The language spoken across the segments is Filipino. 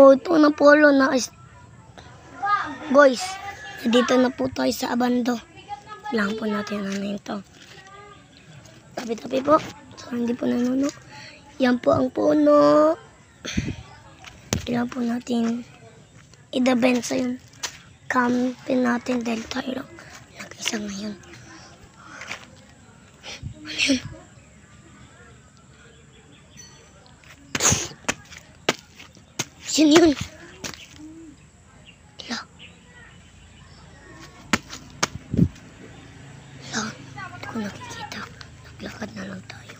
So, ito na polo na guys, dito na po tayo sa abando. Kailangan po natin ano ito. Tabi-tabi po. So, hindi po nanuno. Yan po ang puno. Kailangan po natin i-debensa yung camping natin dahil tayo lang nag-isa ngayon. Ano yun? Sino yun? Hindi ko nakikita. Naglakad na lang tayo.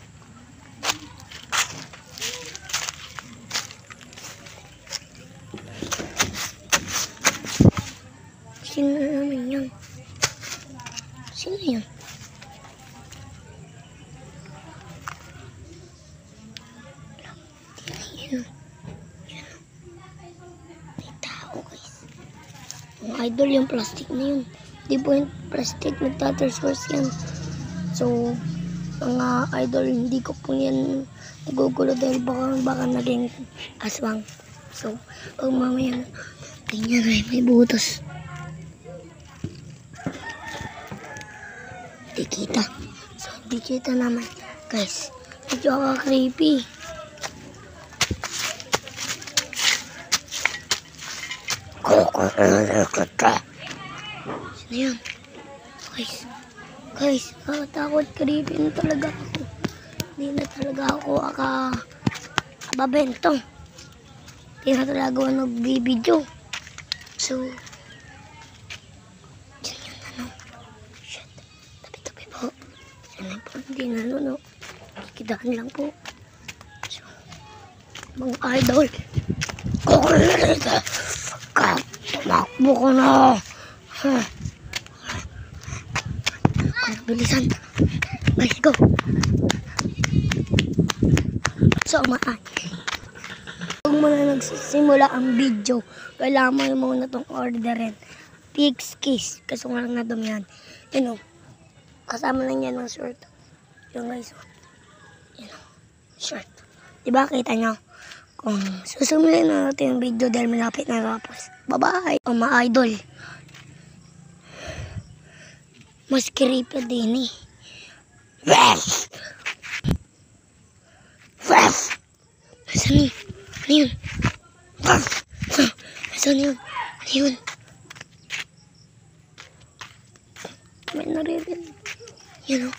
Sino naman yun? Sino yun? Yun. May tao guys. Ang idol yung plastic na yun. Di po yung plastic, nagtaterscourse yan. So, mga idol, hindi ko po yan nagugulo dahil baka naging aswang. So, pag mamaya, ganyan ay may butas. Di kita. So, di kita naman. Guys, medyo creepy. Sino yun? Guys, takot, creepy na talaga ako. Hindi na talaga ako kababentong. Hindi na talaga ako nag-video. So, sino yun ano? Shit, tabi-tabi po. Sana po, hindi na ano. Kikidaan lang po. So, mga idol. Tumakbo ko na. Bilisan. Let's go. So, kung muna nagsisimula ang video, kailangan mo muna itong orderin. Pig's Kiss. Kasi nga lang na dumihan. Yun o. Kasama lang yan ng short. Yung guys. Yun o. Short. Diba? Kita nyo? Kung susumulin na natin yung video dahil malapit na tapos. Bye-bye. O mga idol. Mas creepy din eh. Ref! Nasaan yun? Ano yun? Nasaan yun? Ano yun? May naririnig. Yan o.